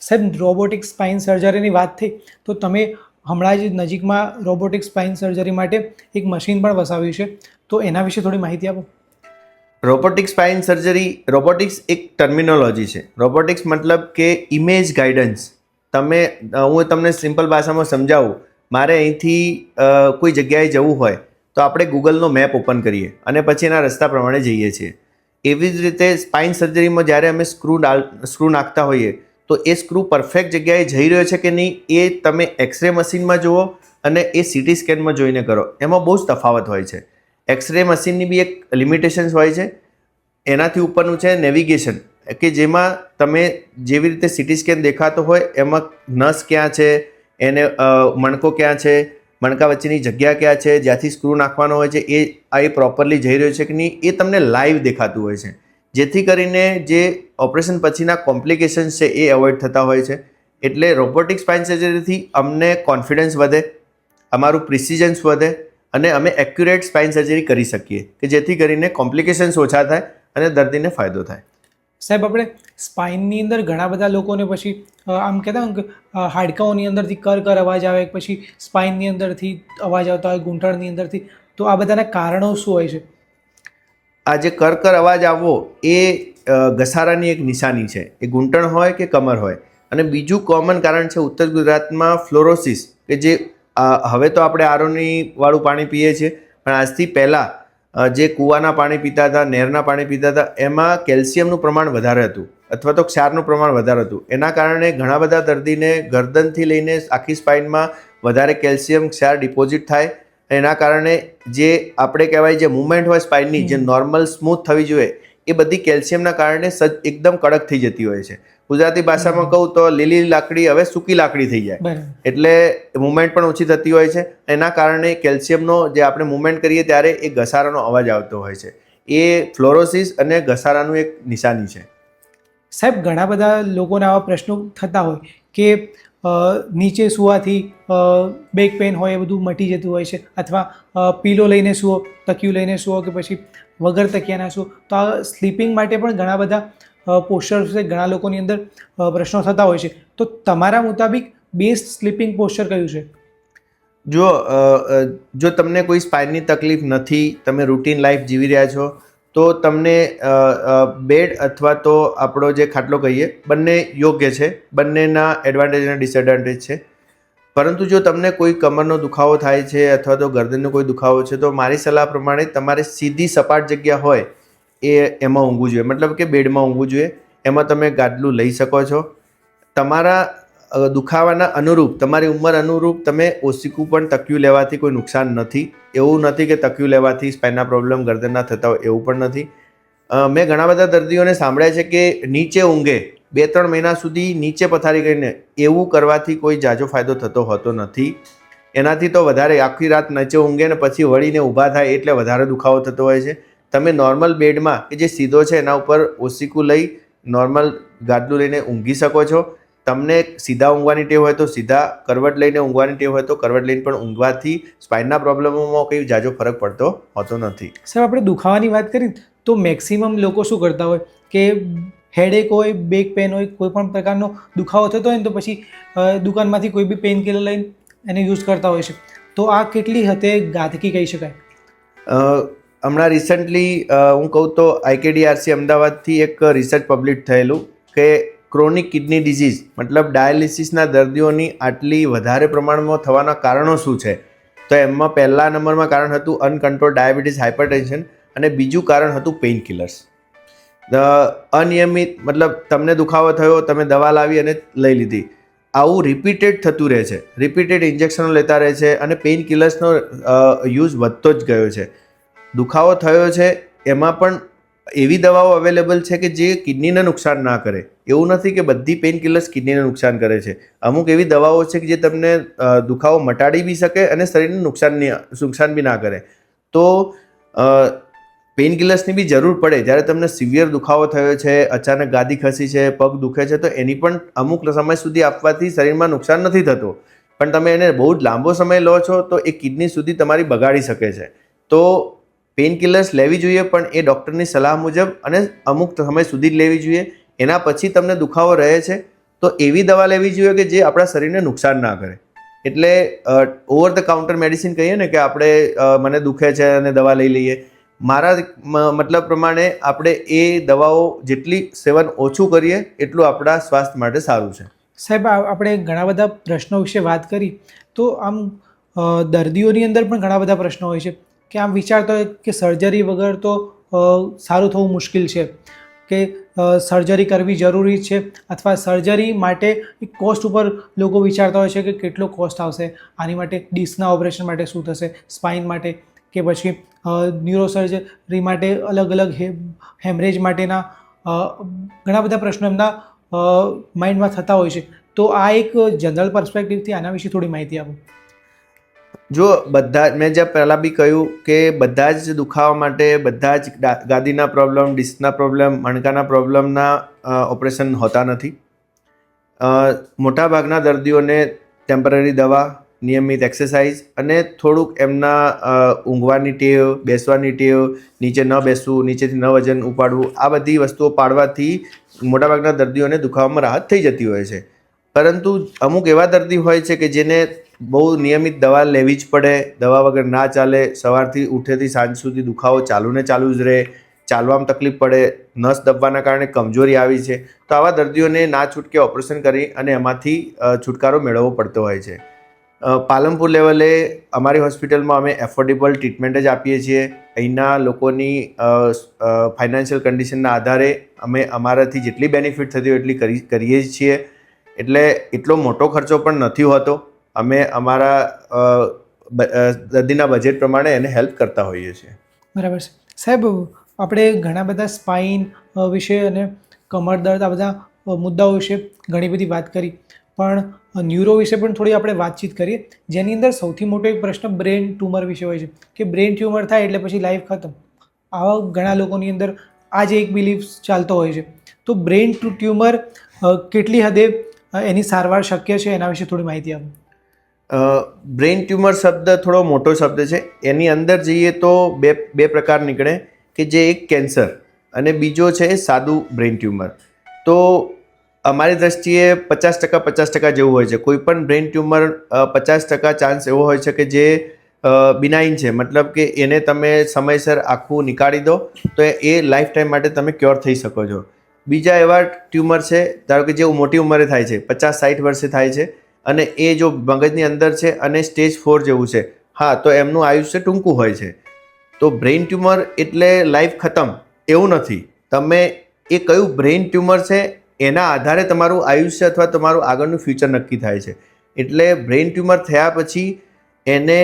સાહેબ, રોબોટિક સ્પાઇન સર્જરીની વાત થઈ, તો તમે હમણાં જ નજીકમાં રોબોટિક સ્પાઇન સર્જરી માટે એક મશીન પણ વસાવ્યું છે, તો એના વિશે થોડી માહિતી આપો. રોબોટિક સ્પાઇન સર્જરી, રોબોટિક્સ એક ટર્મિનોલોજી છે. રોબોટિક્સ મતલબ કે ઇમેજ ગાઈડન્સ. હું તમને સિમ્પલ ભાષામાં સમજાવું. મારે અહીંથી કોઈ જગ્યાએ જવું હોય તો આપણે ગૂગલનો મેપ ઓપન કરીએ અને પછી એના રસ્તા પ્રમાણે જઈએ છીએ. એવી જ રીતે સ્પાઇન સર્જરીમાં જ્યારે અમે સ્ક્રૂ નાખતા હોઈએ તો એ સ્ક્રૂ પરફેક્ટ જગ્યાએ જઈ રહ્યો છે કે નહીં એ તમે એક્સરે મશીનમાં જુઓ અને એ સીટી સ્કેનમાં જોઈને કરો. એમાં બહુ જ તફાવત હોય છે. એક્સરે મશીનની બી એક લિમિટેશન્સ હોય છે. એનાથી ઉપરનું છે નેવિગેશન, કે જેમાં તમે જેવી રીતે સીટી સ્કેન દેખાતો હોય એમાં નસ ક્યાં છે, એને મણકો ક્યાં છે, મણકા વચ્ચેની જગ્યા ક્યાં છે, જ્યાંથી સ્ક્રૂ નાખવાનો હોય છે એ પ્રોપરલી જઈ રહ્યો છે કે નહીં એ તમને લાઈવ દેખાતું હોય છે. જેથી કરીને જે ઓપરેશન પછીના કોમ્પ્લિકેશન્સ છે એ એવોઇડ થતા હોય છે. એટલે રોબોટિક સ્પાઇન સર્જરીથી અમને કોન્ફિડન્સ વધે, અમારું પ્રિસિઝન્સ વધે અને અમે એક્યુરેટ સ્પાઇન સર્જરી કરી શકીએ કે જેથી કરીને કોમ્પ્લિકેશન્સ ઓછા થાય અને દર્દીને ફાયદો થાય. સાહેબ, આપણે સ્પાઇનની અંદર ઘણા બધા લોકોને પછી આમ કહેતા હોય કે હાડકાઓની અંદરથી કર અવાજ આવે, પછી સ્પાઇનની અંદરથી અવાજ આવતા હોય, ઘૂંટણની અંદરથી, તો આ બધાના કારણો શું હોય છે? આ જે કર અવાજ આવવો એ ઘસારાની એક નિશાની છે. એ ઘૂંટણ હોય કે કમર હોય. અને બીજું કોમન કારણ છે ઉત્તર ગુજરાતમાં ફ્લોરોસિસ, કે જે હવે તો આપણે આરોની વાળું પાણી પીએ છીએ, પણ આજથી પહેલાં જે કૂવાના પાણી પીતા હતા, નહેરના પાણી પીતા હતા, એમાં કેલ્શિયમનું પ્રમાણ વધારે હતું અથવા તો ક્ષારનું પ્રમાણ વધારે હતું. એના કારણે ઘણા બધા દર્દીને ગરદનથી લઈને આખી સ્પાઇનમાં વધારે કેલ્શિયમ ક્ષાર ડિપોઝિટ થાય. એના કારણે જે આપણે કહેવાય જે મૂવમેન્ટ હોય સ્પાઇનની, જે નોર્મલ સ્મૂથ થવી જોઈએ, એ બધી કેલ્શિયમના કારણે એકદમ કડક થઈ જતી હોય છે. ગુજરાતી ભાષામાં કહું તો લીલી લાકડી હવે સૂકી લાકડી થઈ જાય. એટલે મૂવમેન્ટ પણ ઓછી થતી હોય છે. એના કારણે કેલ્શિયમનો જે આપણે મૂવમેન્ટ કરીએ ત્યારે એ ઘસારાનો અવાજ આવતો હોય છે. એ ફ્લોરોસિસ અને ઘસારાનું એક નિશાની છે. સાહેબ, ઘણા બધા લોકોને આવા પ્રશ્નો થતા હોય કે નીચે સૂવાથી બેક પેઇન હોય એ બધું મટી જતું હોય છે, અથવા પીલો લઈને સૂવો, તકિયું લઈને સૂવો કે પછી વગર તકિયાના સૂવો, તો આ સ્લીપિંગ માટે પણ ઘણા બધા પોસ્ચર્સ છે, ઘણા લોકોની અંદર પ્રશ્નો થતા હોય છે. તો તમારા મુતાબિક બેસ્ટ સ્લીપિંગ પોસ્ચર કયું છે? જો તમને કોઈ સ્પાઇનની તકલીફ નથી, તમે રૂટીન લાઈફ જીવી રહ્યા છો, તો તમને બેડ અથવા તો આપણો જે ખાટલો કહીએ બંને યોગ્ય છે. બંનેના એડવાન્ટેજ અને ડિસએડવાન્ટેજ છે. પરંતુ જો તમને કોઈ કમરનો દુખાવો થાય છે અથવા તો ગરદનનો કોઈ દુખાવો છે, તો મારી સલાહ પ્રમાણે તમારે સીધી સપાટ જગ્યા હોય એમાં ઊંઘવું જોઈએ, મતલબ કે બેડમાં ઊંઘવું જોઈએ. એમાં તમે ગાદલું લઈ શકો છો. તમારા દુખાવાના અનુરૂપ, તમારી ઉંમર અનુરૂપ તમે ઓસીકું પણ તકિયું લેવાથી કોઈ નુકસાન નથી. એવું નથી કે તકિયું લેવાથી સ્પાઇનના પ્રોબ્લેમ ગરદનના થતા હોય, એવું પણ નથી. મેં ઘણા બધા દર્દીઓને સાંભળ્યા છે કે નીચે ઊંઘે 2-3 મહિના સુધી નીચે પથારી કરીને, એવું કરવાથી કોઈ જાજો ફાયદો થતો હોતો નથી. એનાથી તો વધારે આખી રાત નીચે ઊંઘે ને પછી વળીને ઊભા થાય એટલે વધારે દુખાવો થતો હોય છે. તમે નોર્મલ બેડમાં કે જે સીધો છે એના ઉપર ઓશીકું લઈ નોર્મલ ગાદલું લઈને ઊંઘી શકો છો. તમને સીધા ઊંઘવાની ટેવ હોય તો સીધા, કરવટ લઈને ઊંઘવાની ટેવ હોય તો કરવટ લઈને પણ ઊંઘવાથી સ્પાઇનના પ્રોબ્લેમોમાં કંઈ જાજો ફરક પડતો હોતો નથી. સાહેબ, આપણે દુખાવાની વાત કરી તો મેક્સિમમ લોકો શું કરતા હોય કે હેડેક હોય, બેક પેન હોય, કોઈ પણ પ્રકારનો દુખાવો થતો હોય ને તો પછી દુકાનમાંથી કોઈ બી પેન કિલર લઈને એને યુઝ કરતા હોય છે. તો આ કેટલી હદે ઘાતકી કહી શકાય? હમણાં રિસન્ટલી હું કહું તો IKDRC અમદાવાદથી એક રિસર્ચ પબ્લિશ થયેલું કે ક્રોનિક કિડની ડિઝીઝ મતલબ ડાયાલિસિસના દર્દીઓની આટલી વધારે પ્રમાણમાં થવાના કારણો શું છે. તો એમાં પહેલા નંબરમાં કારણ હતું અનકન્ટ્રોલ ડાયાબિટીસ, હાઇપરટેન્શન, અને બીજું કારણ હતું પેઇન કિલર્સ. અનિયમિત મતલબ તમને દુખાવો થયો, તમે દવા લાવી અને લઈ લીધી, આવું રિપીટેડ થતું રહે છે, રિપીટેડ ઇન્જેક્શનો લેતા રહે છે અને પેઇન કિલર્સનો યુઝ વધતો જ ગયો છે. દુખાવો થયો છે એમાં પણ એવી દવાઓ અવેલેબલ છે કે જે કિડનીને નુકસાન ના કરે. એવું નથી કે બધી પેઇન કિલર્સ કિડનીને નુકસાન કરે છે. અમુક એવી દવાઓ છે કે જે તમને દુખાવો મટાડી બી શકે અને શરીરને નુકસાન બી ના કરે. તો પેઇન કિલર્સની બી જરૂર પડે જ્યારે તમને સિવિયર દુખાવો થયો છે, અચાનક ગાદી ખસી છે, પગ દુખે છે, તો એની પણ અમુક સમય સુધી આપવાથી શરીરમાં નુકસાન નથી થતું. પણ તમે એને બહુ જ લાંબો સમય લો છો તો એ કિડની સુધી તમારી બગાડી શકે છે. તો પેઇન કિલર્સ લેવી જોઈએ, પણ એ ડૉક્ટરની સલાહ મુજબ અને અમુક સમય સુધી જ લેવી જોઈએ. એના પછી તમને દુખાવો રહે છે તો એવી દવા લેવી જોઈએ કે જે આપણા શરીરને નુકસાન ના કરે. એટલે ઓવર ધ કાઉન્ટર મેડિસિન કહીએ ને કે આપણે મને દુખે છે અને દવા લઈ લઈએ, મારા મતલબ પ્રમાણે આપણે એ દવાઓ જેટલી સેવન ઓછું કરીએ એટલું આપણા સ્વાસ્થ્ય માટે સારું છે. સાહેબ, આપણે ઘણા બધા પ્રશ્નો વિશે વાત કરી તો આમ દર્દીઓની અંદર પણ ઘણા બધા પ્રશ્નો હોય છે કે આમ વિચારતા હોય કે સર્જરી વગર તો સારું થવું મુશ્કેલ છે, કે સર્જરી કરવી જરૂરી છે, અથવા સર્જરી માટે કોસ્ટ ઉપર લોકો વિચારતા હોય છે કે કેટલો કોસ્ટ આવશે આની માટે, ડિસ્કના ઓપરેશન માટે શું થશે, સ્પાઇન માટે, કે પછી ન્યુરોસર્જરી માટે અલગ અલગ હેમરેજ માટેના ઘણા બધા પ્રશ્નો એમના માઇન્ડમાં થતા હોય છે. તો આ એક જનરલ પર્સપેક્ટિવથી આના વિશે થોડી માહિતી આપો. જો બધા, મેં જ્યાં પહેલાં બી કહ્યું કે બધા જ દુખાવા માટે, બધા જ ગાદીના પ્રોબ્લેમ, ડિસ્કના પ્રોબ્લેમ, મણકાના પ્રોબ્લેમના ઓપરેશન હોતા નથી. મોટાભાગના દર્દીઓને ટેમ્પરરી દવા, નિયમિત એક્સરસાઇઝ અને થોડુંક એમના ઊંઘવાની ટેવ, બેસવાની ટેવ, નીચે ન બેસવું, નીચેથી ન વજન ઉપાડવું, આ બધી વસ્તુઓ પાડવાથી મોટાભાગના દર્દીઓને દુખાવામાં રાહત થઈ જતી હોય છે. પરંતુ અમુક એવા દર્દી હોય છે કે જેને બહુ નિયમિત દવા લેવી જ પડે, દવા વગર ના ચાલે, સવારથી ઉઠેથી સાંજ સુધી દુખાવો ચાલુ ને ચાલુ જ રહે, ચાલવામાં તકલીફ પડે, નસ દબવાના કારણે કમજોરી આવી છે, તો આવા દર્દીઓને ના છૂટકે ઓપરેશન કરી અને એમાંથી છુટકારો મેળવવો પડતો હોય છે. પાલનપુર લેવલે અમારી હોસ્પિટલમાં અમે એફોર્ડેબલ ટ્રીટમેન્ટ જ આપીએ છીએ. અહીંના લોકોની ફાઇનાન્શિયલ કન્ડિશનના આધારે અમે અમારાથી જેટલી બેનિફિટ થતી હોય એટલી કરીએ જ છીએ. એટલે એટલો મોટો ખર્ચો પણ નથી હોતો. અમે અમારા દર્દીના બજેટ પ્રમાણે એને હેલ્પ કરતા હોઈએ છીએ. બરાબર છે. સાહેબ, આપણે ઘણા બધા સ્પાઇન વિશે અને કમર દર્દ આ બધા મુદ્દાઓ વિશે ઘણી બધી વાત કરી, પણ ન્યુરો વિશે પણ થોડી આપણે વાતચીત કરીએ, જેની અંદર સૌથી મોટો એક પ્રશ્ન બ્રેન ટ્યુમર વિશે હોય છે કે બ્રેન ટ્યુમર થાય એટલે પછી લાઈફ ખતમ. આવા ઘણા લોકોની અંદર આ જે એક બિલીફ ચાલતો હોય છે. તો બ્રેન ટ્યુમર કેટલી હદે એની સારવાર શક્ય છે એના વિશે થોડી માહિતી આપો. બ્રેન ટ્યુમર શબ્દ થોડો મોટો શબ્દ છે. એની અંદર જઈએ તો બે પ્રકાર નીકળે કે જે એક કેન્સર અને બીજો છે સાદું બ્રેન ટ્યુમર. તો અમારી દ્રષ્ટિએ 50% જેવું હોય છે. કોઈ પણ બ્રેન ટ્યુમર 50% ચાન્સ એવો હોય છે કે જે બિનાઇન છે, મતલબ કે એને તમે સમયસર આખું નીકાળી દો તો એ લાઈફ ટાઈમ માટે તમે ક્યોર થઈ શકો છો. બીજા એવા ટ્યુમર છે, ધારો કે જે મોટી ઉંમરે થાય છે, 50-60 વર્ષે થાય છે, અને એ જો મગજની અંદર છે અને સ્ટેજ 4 જેવું છે, હા, તો એમનું આયુષ્ય ટૂંકું હોય છે. તો બ્રેન ટ્યુમર એટલે લાઈફ ખતમ એવું નથી. તમે એ કયું બ્રેન ટ્યુમર છે એના આધારે તમારું આયુષ્ય અથવા તમારું આગળનું ફ્યુચર નક્કી થાય છે. એટલે બ્રેન ટ્યુમર થયા પછી એને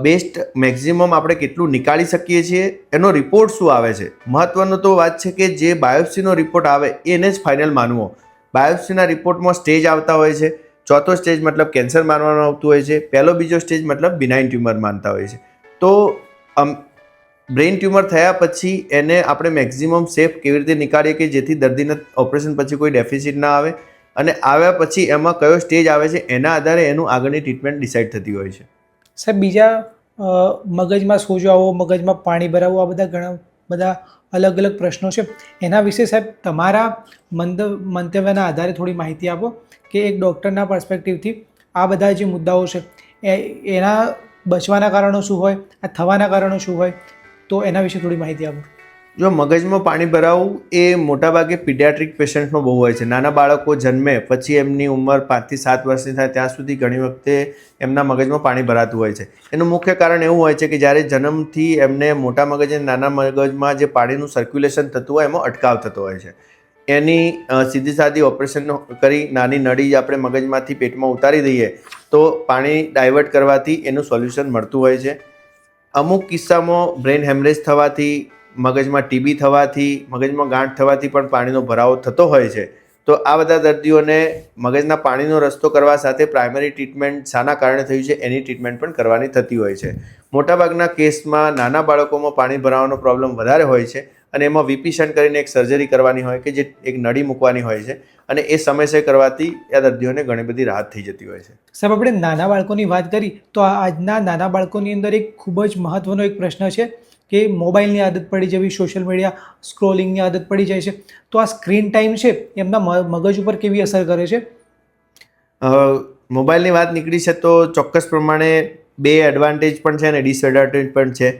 બેસ્ટ મેક્ઝિમમ આપણે કેટલું નીકાળી શકીએ છીએ, એનો રિપોર્ટ શું આવે છે. મહત્વનો તો વાત છે કે જે બાયોપ્સીનો રિપોર્ટ આવે એને જ ફાઇનલ માનવો. બાયોપ્સીના રિપોર્ટમાં સ્ટેજ આવતા હોય છે, ચોથો સ્ટેજ મતલબ કેન્સર માનવામાં આવતું હોય છે, પહેલો બીજો સ્ટેજ મતલબ બિનાઇન ટ્યુમર માનતા હોય છે. તો બ્રેઇન ટ્યુમર થયા પછી એને આપણે મેક્ઝિમમ સેફ કેવી રીતે નીકાળીએ કે જેથી દર્દીને ઓપરેશન પછી કોઈ ડેફિસિટ ના આવે, અને આવ્યા પછી એમાં કયો સ્ટેજ આવે છે એના આધારે એનું આગળની ટ્રીટમેન્ટ ડિસાઇડ થતી હોય છે. સાહેબ, બીજા મગજમાં સોજો આવવો, મગજમાં પાણી ભરાવવું, આ બધા ઘણા બધા અલગ અલગ પ્રશ્નો છે. એના વિશે સાહેબ તમારા મંતવ્યના આધારે થોડી માહિતી આપો કે એક ડૉક્ટરના પર્સપેક્ટિવથી આ બધા જે મુદ્દાઓ છે એના બચવાના કારણો શું હોય, આ થવાના કારણો શું હોય, તો એના વિશે થોડી માહિતી આપો. જો મગજમાં પાણી ભરાવવું એ મોટાભાગે પીડિયાટ્રિક પેશન્ટમાં બહુ હોય છે. નાના બાળકો જન્મે પછી એમની ઉંમર 5 થી 7 વર્ષની થાય ત્યાં સુધી ઘણી વખતે એમના મગજમાં પાણી ભરાતું હોય છે. એનું મુખ્ય કારણ એવું હોય છે કે જ્યારે જન્મથી એમને મોટા મગજ અને નાના મગજમાં જે પાણીનું સર્ક્યુલેશન થતું હોય એમાં અટકાવ થતો હોય છે. એની સીધી સાદી ઓપરેશન કરી નાની નળી આપણે મગજમાંથી પેટમાં ઉતારી દઈએ તો પાણી ડાયવર્ટ કરવાથી એનું સોલ્યુશન મળતું હોય છે. અમુક કિસ્સામાં બ્રેન હેમરેજ થવાથી, મગજમાં ટીબી થવાથી, મગજમાં ગાંઠ થવાથી પણ પાણીનો ભરાવો થતો હોય છે. તો આ બધા દર્દીઓને મગજના પાણીનો રસ્તો કરવા સાથે પ્રાઇમરી ટ્રીટમેન્ટ શાના કારણે થયું છે એની ટ્રીટમેન્ટ પણ કરવાની થતી હોય છે. મોટાભાગના કેસમાં નાના બાળકોમાં પાણી ભરાવાનો પ્રોબ્લેમ વધારે હોય છે અને એમાં વીપી શન્ટ કરીને એક સર્જરી કરવાની હોય કે જે એક નળી મૂકવાની હોય છે, અને એ સમયસર કરવાથી આ દર્દીઓને ઘણી બધી રાહત થઈ જતી હોય છે. સાહેબ, આપણે નાના બાળકોની વાત કરી તો આજના નાના બાળકોની અંદર એક ખૂબ જ મહત્ત્વનો એક પ્રશ્ન છે કે મોબાઈલની આદત પડી જવી, સોશિયલ મીડિયા સ્ક્રોલિંગની આદત પડી જાય છે. તો આ સ્ક્રીન ટાઈમ છે એમના મગજ ઉપર કેવી અસર કરે છે? મોબાઈલની વાત નીકળી છે તો ચોક્કસ પ્રમાણે બે એડવાન્ટેજ પણ છે અને ડિસએડવાન્ટેજ પણ છે.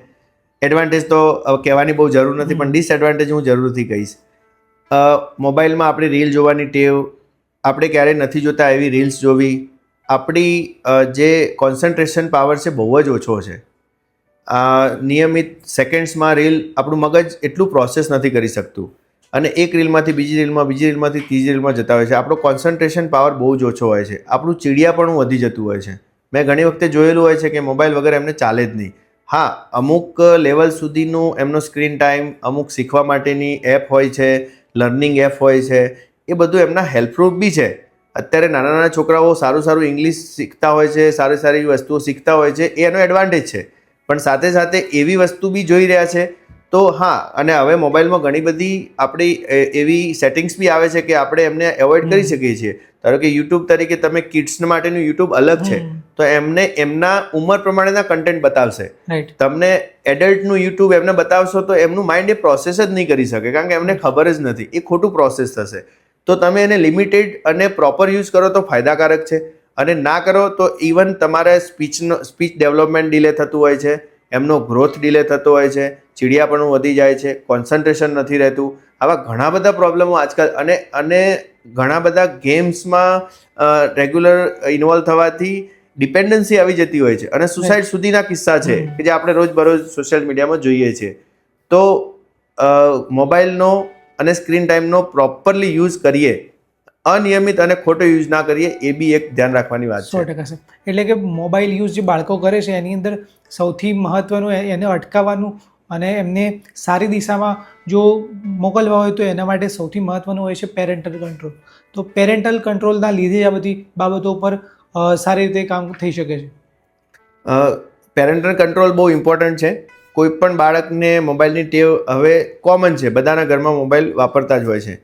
એડવાન્ટેજ તો કહેવાની બહુ જરૂર નથી, પણ ડિસએડવાન્ટેજ હું જરૂરથી કહીશ. મોબાઈલમાં આપણે રીલ જોવાની ટેવ, આપણે ક્યારેય નથી જોતા એવી રીલ્સ જોવી, આપણી જે કોન્સન્ટ્રેશન પાવર છે બહુ જ ઓછો છે. નિયમિત સેકન્ડ્સમાં રીલ આપણું મગજ એટલું પ્રોસેસ નથી કરી શકતું, અને એક રીલમાંથી બીજી રીલમાં, બીજી રીલમાંથી ત્રીજી રીલમાં જતા હોય છે. આપણો કોન્સન્ટ્રેશન પાવર બહુ જ ઓછો હોય છે. આપણું ચીડિયાપણું વધી જતું હોય છે. મેં ઘણી વખતે જોયેલું હોય છે કે મોબાઈલ વગર એમને ચાલે જ નહીં. હા, અમુક લેવલ સુધીનું એમનો સ્ક્રીન ટાઈમ, અમુક શીખવા માટેની એપ હોય છે, લર્નિંગ એપ હોય છે, એ બધું એમના હેલ્પફુલ બી છે. અત્યારે નાના નાના છોકરાઓ સારું સારું ઇંગ્લિશ શીખતા હોય છે, સારી સારી વસ્તુઓ શીખતા હોય છે, એ એનો એડવાન્ટેજ છે. પણ સાથે સાથે એવી વસ્તુ બી જોઈ રહ્યા છે. તો હા, અને હવે મોબાઈલમાં ઘણી બધી આપણી એવી સેટિંગ્સ બી આવે છે કે આપણે એમને એવોઇડ કરી શકીએ છીએ. ધારો કે યુટ્યુબ તરીકે તમે કિડ્સ માટેનું યુટ્યુબ અલગ છે, તો એમને એમના ઉંમર પ્રમાણેના કન્ટેન્ટ બતાવશે. તમને એડલ્ટનું યુટ્યુબ એમને બતાવશો તો એમનું માઇન્ડ એ પ્રોસેસ જ નહીં કરી શકે, કારણ કે એમને ખબર જ નથી. એ ખોટું પ્રોસેસ થશે. તો તમે એને લિમિટેડ અને પ્રોપર યુઝ કરો તો ફાયદાકારક છે, અને ના કરો તો ઇવન તમારે સ્પીચ ડેવલપમેન્ટ ડિલે થતું હોય છે, એમનો ગ્રોથ ડિલે થતો હોય છે, ચીડિયાપણું વધી જાય છે, કોન્સન્ટ્રેશન નથી રહેતું. આવા ઘણા બધા પ્રોબ્લેમો આજકાલ, અને ઘણા બધા ગેમ્સમાં રેગ્યુલર ઇન્વોલ્વ થવાથી ડિપેન્ડન્સી આવી જતી હોય છે, અને સુસાઇડ સુધીના કિસ્સા છે કે જે આપણે રોજબરોજ સોશિયલ મીડિયામાં જોઈએ છીએ. તો મોબાઈલનો અને સ્ક્રીન ટાઈમનો પ્રોપરલી યુઝ કરીએ, અનિયમિત અને ખોટો યુઝ ના કરીએ, એ બી એક ધ્યાન રાખવાની વાત છે. 100% સર. એટલે કે મોબાઈલ યુઝ જે બાળકો કરે છે એની અંદર સૌથી મહત્ત્વનું એને અટકાવવાનું અને એમને સારી દિશામાં જો મોકલવા હોય તો એના માટે સૌથી મહત્ત્વનું હોય છે પેરેન્ટલ કંટ્રોલ. તો પેરેન્ટલ કંટ્રોલના લીધે આ બધી બાબતો પર સારી રીતે કામ થઈ શકે છે. પેરેન્ટલ કંટ્રોલ બહુ ઇમ્પોર્ટન્ટ છે. કોઈ પણ બાળકને મોબાઈલની ટેવ હવે કોમન છે, બધાના ઘરમાં મોબાઈલ વાપરતા જ હોય છે,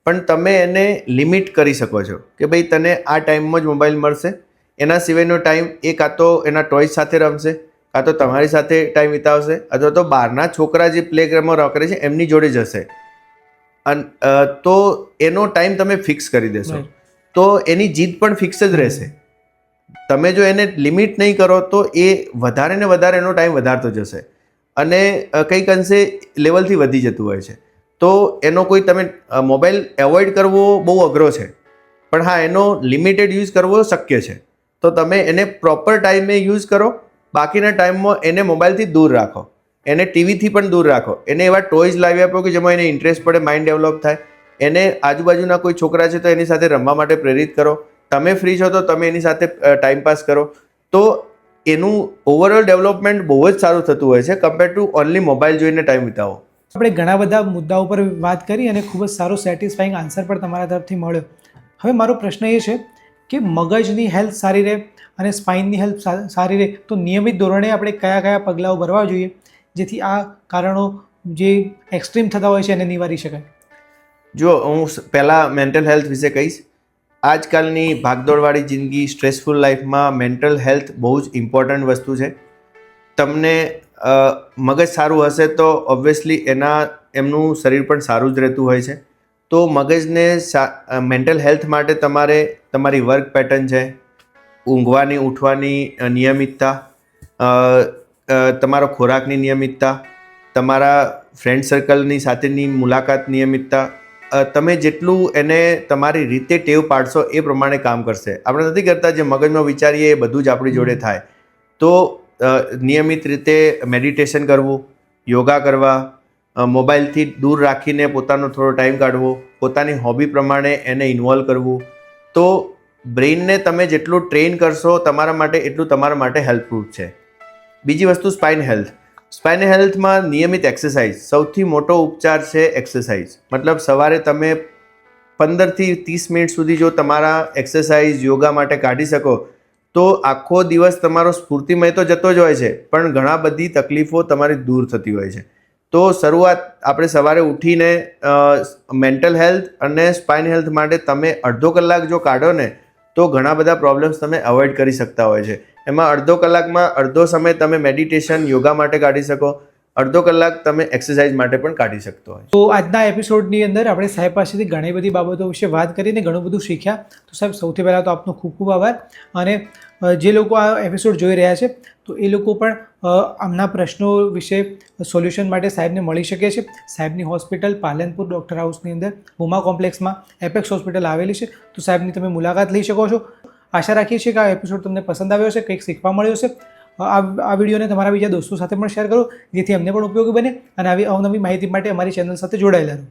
પણ તમે એને લિમિટ કરી શકો છો કે ભાઈ તને આ ટાઈમમાં જ મોબાઈલ મળશે, એના સિવાયનો ટાઈમ એ કાં તો એના ટોયસ સાથે રમશે, કાં તો તમારી સાથે ટાઈમ વિતાવશે, અથવા તો બહારના છોકરા જે પ્લેગ્રાઉન્ડમાં કરે છે એમની જોડે જશે. તો એનો ટાઈમ તમે ફિક્સ કરી દેશો તો એની જીદ પણ ફિક્સ જ રહેશે. તમે જો એને લિમિટ નહીં કરો તો એ વધારે ને વધારે એનો ટાઈમ વધારતો જશે, અને કંઈક અંશે લેવલથી વધી જતું હોય છે. તો એનો કોઈ તમે મોબાઈલ એવોઇડ કરવો બહુ અઘરો છે, પણ હા, એનો લિમિટેડ યુઝ કરવો શક્ય છે. તો તમે એને પ્રોપર ટાઈમે યુઝ કરો, બાકીના ટાઈમમાં એને મોબાઈલથી દૂર રાખો, એને ટીવીથી પણ દૂર રાખો, એને એવા ટોયઝ લાવી આપો કે જેમાં એને ઇન્ટરેસ્ટ પડે, માઇન્ડ ડેવલપ થાય. એને આજુબાજુના કોઈ છોકરા છે તો એની સાથે રમવા માટે પ્રેરિત કરો. તમે ફ્રી છો તો તમે એની સાથે ટાઈમપાસ કરો. તો એનું ઓવરઓલ ડેવલપમેન્ટ બહુ જ સારું થતું હોય છે કમ્પેર ટુ ઓનલી મોબાઈલ જોઈને ટાઈમ વિતાવો. આપણે ઘણા બધા મુદ્દાઓ પર વાત કરી અને ખૂબ જ સારો સેટિસ્ફાઈંગ આન્સર પણ તમારા તરફથી મળ્યો. હવે મારો પ્રશ્ન એ છે કે મગજની હેલ્થ સારી રહે અને સ્પાઇનની હેલ્થ સારી રહે તો નિયમિત ધોરણે આપણે કયા કયા પગલાઓ ભરવા જોઈએ જેથી આ કારણો જે એક્સ્ટ્રીમ થતા હોય છે એને નિવારી શકાય? જો હું પહેલાં મેન્ટલ હેલ્થ વિશે કહીશ. આજકાલની ભાગદોડવાળી જિંદગી, સ્ટ્રેસફુલ લાઈફમાં મેન્ટલ હેલ્થ બહુ જ ઇમ્પોર્ટન્ટ વસ્તુ છે. તમને મગજ સારું હશે તો ઓબ્વિયસલી એમનું શરીર પણ સારું જ રહેતું હોય છે. તો મગજને મેન્ટલ હેલ્થ માટે તમારે તમારી વર્ક પેટર્ન છે, ઊંઘવાની ઉઠવાની નિયમિતતા, તમારો ખોરાકની નિયમિતતા, તમારા ફ્રેન્ડ સર્કલની સાથેની મુલાકાત નિયમિતતા, તમે જેટલું એને તમારી રીતે ટેવ પાડશો એ પ્રમાણે કામ કરશે. આપણે નથી કરતા જે મગજમાં વિચારીએ એ બધું જ આપણી જોડે થાય. તો નિયમિત રીતે મેડિટેશન કરવું, યોગા કરવા, મોબાઈલથી દૂર રાખીને પોતાનો થોડો ટાઈમ કાઢવો, પોતાની હોબી પ્રમાણે એને ઇન્વોલ્વ કરવું. તો બ્રેઇનને તમે જેટલું ટ્રેન કરશો તમારા માટે એટલું તમારા માટે હેલ્પફુલ છે. બીજી વસ્તુ સ્પાઇન હેલ્થ. સ્પાઇન હેલ્થમાં નિયમિત એક્સરસાઇઝ સૌથી મોટો ઉપચાર છે. એક્સરસાઇઝ મતલબ સવારે તમે 15થી 30 મિનિટ સુધી જો તમારા એક્સરસાઇઝ યોગા માટે કાઢી શકો તો આખો દિવસ તમારો સ્ફૂર્તિમય તો જતો જ હોય છે પણ ઘણા બધી તકલીફો તમારી દૂર થતી હોય છે. તો શરૂઆત આપણે સવારે ઉઠીને મેન્ટલ હેલ્થ અને સ્પાઇન હેલ્થ માટે તમે અડધો કલાક જો કાઢો ને તો ઘણા બધા પ્રોબ્લેમ્સ તમે અવોઇડ કરી શકતા હોય છે. એમાં અડધો કલાકમાં અડધો સમય તમે મેડિટેશન યોગા માટે કાઢી શકો, અડધો કલાક તમે એક્સરસાઇઝ માટે પણ કાઢી શકતો હોય. તો આજના એપિસોડની અંદર આપણે સાહેબ પાસેથી ઘણી બધી બાબતો વિશે વાત કરીને ઘણું બધું શીખ્યા. તો સાહેબ સૌથી પહેલાં તો આપનો ખૂબ ખૂબ આભાર. અને જે લોકો આ એપિસોડ જોઈ રહ્યા છે તો એ લોકો પણ આમના પ્રશ્નો વિશે સોલ્યુશન માટે સાહેબને મળી શકે છે. સાહેબની હોસ્પિટલ પાલનપુર ડૉક્ટર હાઉસની અંદર હુમા કોમ્પ્લેક્સમાં એપેક્સ હોસ્પિટલ આવેલી છે. તો સાહેબની તમે મુલાકાત લઈ શકો છો. આશા રાખીએ છીએ કે આ એપિસોડ તમને પસંદ આવ્યો હશે, કંઈક શીખવા મળ્યું હશે. આ વિડીયોને તમારા બીજા દોસ્તો સાથે પણ શેર કરો જેથી અમને પણ ઉપયોગી બને અને આવી અવનવી માહિતી માટે અમારી ચેનલ સાથે જોડાયેલા રહો.